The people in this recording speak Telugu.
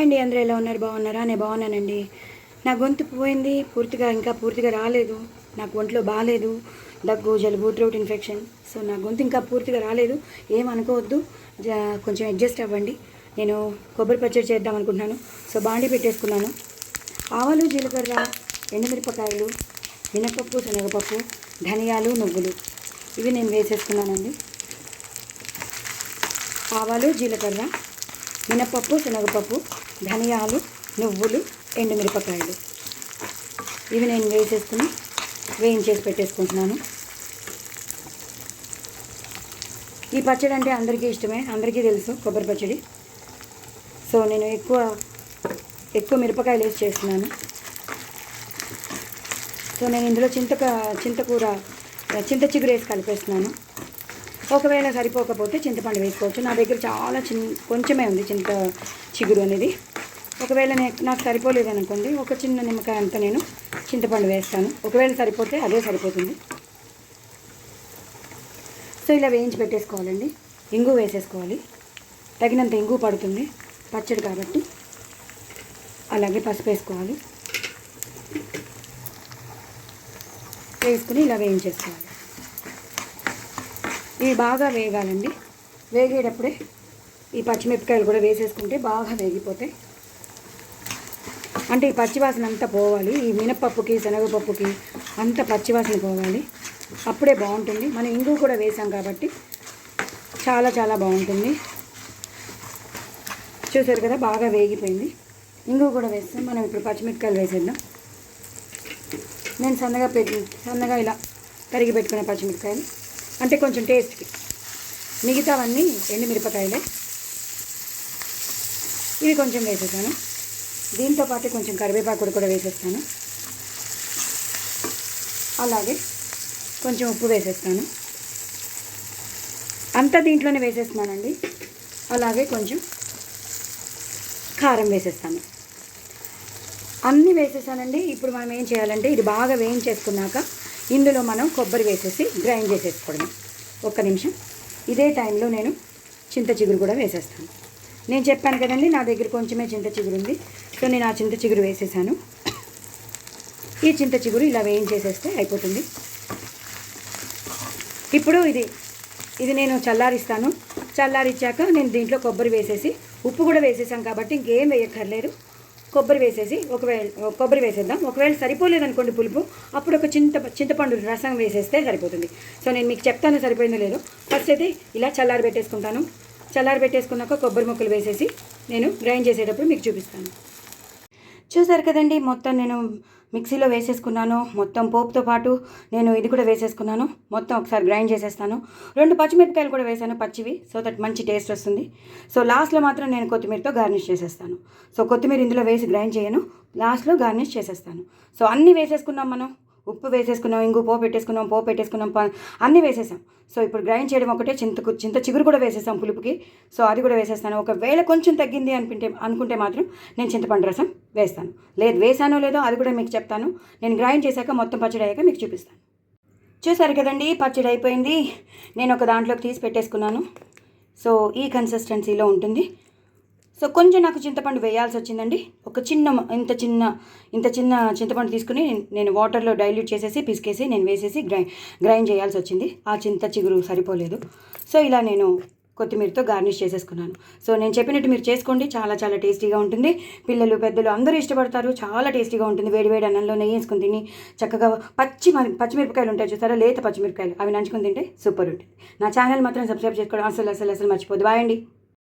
హాయ్ అండి, అందరూ ఎలా ఉన్నారు? బాగున్నారా? నేను బాగున్నానండి. నా గొంతు పోయింది, ఇంకా పూర్తిగా రాలేదు. నాకు ఒంట్లో బాగాలేదు, దగ్గు, జలుబు, థ్రోట్ ఇన్ఫెక్షన్. సో నా గొంతు ఇంకా పూర్తిగా రాలేదు, ఏమనుకోవద్దు, కొంచెం అడ్జస్ట్ అవ్వండి. నేను కొబ్బరి పచ్చడి చేద్దాం అనుకుంటున్నాను. సో బాండి పెట్టేసుకున్నాను. ఆవాలు, జీలకర్ర, ఎండుమిరపకాయలు, మినపప్పు, శనగపప్పు, ధనియాలు, నువ్వులు ఇవి నేను వేసేసుకున్నానండి. ఆవాలు, జీలకర్ర, మినపప్పు, శనగపప్పు, ధనియాలు, నువ్వులు, ఎండుమిరపకాయలు ఇవి నేను వేసేసుకుని వేయించేసి పెట్టేసుకుంటున్నాను. ఈ పచ్చడి అంటే అందరికీ ఇష్టమే, అందరికీ తెలుసు కొబ్బరి పచ్చడి. సో నేను ఎక్కువ మిరపకాయలు వేసి చేస్తున్నాను. సో నేను ఇందులో చింత చిగురు వేసి కలిపేస్తున్నాను. ఒకవేళ సరిపోకపోతే చింతపండు వేసుకోవచ్చు. నా దగ్గర చాలా కొంచెమే ఉంది చింత చిగురు అనేది. ఒకవేళ నాకు సరిపోలేదు అనుకోండి, ఒక చిన్న నిమ్మకాయ అంతా నేను చింతపండు వేస్తాను. ఒకవేళ సరిపోతే అదే సరిపోతుంది. సో ఇలా వేయించి పెట్టేసుకోవాలండి. ఇంగు వేసేసుకోవాలి, తగినంత ఇంగు పడుతుంది పచ్చడి కాబట్టి. అలాగే పసుపు వేసుకోవాలి, వేసుకుని ఇలా వేయించేసుకోవాలి. ఇవి బాగా వేగాలండి. వేగేటప్పుడే ఈ పచ్చిమిరపకాయలు కూడా వేసేసుకుంటే బాగా వేగిపోతాయి. అంటే ఈ పచ్చివాసన అంతా పోవాలి, ఈ మినపప్పుకి, శనగపప్పుకి అంత పచ్చివాసన పోవాలి. అప్పుడే బాగుంటుంది. మనం ఇంగు కూడా వేసాం కాబట్టి చాలా చాలా బాగుంటుంది. చూసారు కదా, బాగా వేగిపోయింది. ఇంగు కూడా వేస్తాం. మనం ఇప్పుడు పచ్చిమిరపకాయలు వేసేద్దాం. నేను సన్నగా ఇలా తరిగి పెట్టుకునే పచ్చిమిరపకాయలు, అంటే కొంచెం టేస్ట్కి. మిగతావన్నీ ఎండుమిరపకాయలే, ఇవి కొంచెం వేసేసాను. దీంతోపాటు కొంచెం కరివేపాకు కూడా వేసేస్తాను. అలాగే కొంచెం ఉప్పు వేసేస్తాను. అంతా దీంట్లోనే వేసేస్తున్నానండి. అలాగే కొంచెం కారం వేసేస్తాను. అన్నీ వేసేసానండి. ఇప్పుడు మనం ఏం చేయాలంటే, ఇది బాగా వేయించేసుకున్నాక ఇందులో మనం కొబ్బరి వేసేసి గ్రైండ్ చేసేసుకోవడం. ఒక్క నిమిషం. ఇదే టైంలో నేను చింత చిగురు కూడా వేసేస్తాను. నేను చెప్పాను కదండి, నా దగ్గర కొంచెమే చింత చిగురు ఉంది. సో నేను ఆ చింత చిగురు వేసేసాను. ఈ చింత చిగురు ఇలా వేయించేసేస్తే అయిపోతుంది. ఇప్పుడు ఇది నేను చల్లారిస్తాను. చల్లారిచ్చాక నేను దీంట్లో కొబ్బరి వేసేసి, ఉప్పు కూడా వేసేసాం కాబట్టి ఇంకేం వేయక్కర్లేదు. కొబ్బరి వేసేద్దాం. ఒకవేళ సరిపోలేదనుకోండి పులుపు, అప్పుడు ఒక చింతపండు రసం వేసేస్తే సరిపోతుంది. సో నేను మీకు చెప్తాను సరిపోయిందో లేదో. ఫస్ట్ అయితే ఇలా చల్లారి పెట్టేసుకున్నాక కొబ్బరి ముక్కలు వేసేసి నేను గ్రైండ్ చేసేటప్పుడు మీకు చూపిస్తాను. చూసారు కదండి, మొత్తం నేను మిక్సీలో వేసేసుకున్నాను. మొత్తం పోపుతో పాటు నేను ఇది కూడా వేసేసుకున్నాను. మొత్తం ఒకసారి గ్రైండ్ చేసేస్తాను. 2 పచ్చిమిరపకాయలు కూడా వేసాను పచ్చివి, సో దట్ మంచి టేస్ట్ వస్తుంది. సో లాస్ట్లో మాత్రం నేను కొత్తిమీరతో గార్నిష్ చేసేస్తాను. సో కొత్తిమీర ఇందులో వేసి గ్రైండ్ చేయను, లాస్ట్లో గార్నిష్ చేసేస్తాను. సో అన్నీ వేసేసుకున్నాం మనం. ఉప్పు వేసేసుకున్నాం, ఇంగు పోపు పెట్టేసుకున్నాం, అన్నీ వేసేసాం. సో ఇప్పుడు గ్రైండ్ చేయడం ఒకటే. చింత చిగురు కూడా వేసేసాం పులుపుకి. సో అది కూడా వేసేస్తాను. ఒకవేళ కొంచెం తగ్గింది అనుకుంటే మాత్రం నేను చింతపండు రసం వేస్తాను. వేసానో లేదో అది కూడా మీకు చెప్తాను. నేను గ్రైండ్ చేశాక మొత్తం పచ్చడి అయ్యాక మీకు చూపిస్తాను. చూసారు కదండి, పచ్చడి అయిపోయింది. నేను ఒక దాంట్లోకి తీసి పెట్టేసుకున్నాను. సో ఈ కన్సిస్టెన్సీలో ఉంటుంది. సో కొంచెం నాకు చింతపండు వేయాల్సి వచ్చిందండి. ఇంత చిన్న చింతపండు తీసుకుని నేను వాటర్లో డైల్యూట్ చేసేసి పిసికేసి నేను వేసేసి గ్రైండ్ చేయాల్సి వచ్చింది. ఆ చింత చిగురు సరిపోలేదు. సో ఇలా నేను కొత్తిమీరతో గార్నిష్ చేసేసుకున్నాను. సో నేను చెప్పినట్టు మీరు చేసుకోండి, చాలా చాలా టేస్టీగా ఉంటుంది. పిల్లలు, పెద్దలు అందరూ ఇష్టపడతారు. చాలా టేస్టీగా ఉంటుంది. వేడివేడి అన్నంలో నెయ్యి వేసుకుని తిని చక్కగా పచ్చిమిరపకాయలు ఉంటాయి చూసారా, లేత పచ్చిమిరపకాయలు, అవి నంచుకుని తింటే సూపర్ ఉంటుంది. నా ఛానల్ మాత్రం సబ్స్క్రైబ్ చేసుకోవడం అసలు మర్చిపోద్దు. బాయ్ అండి.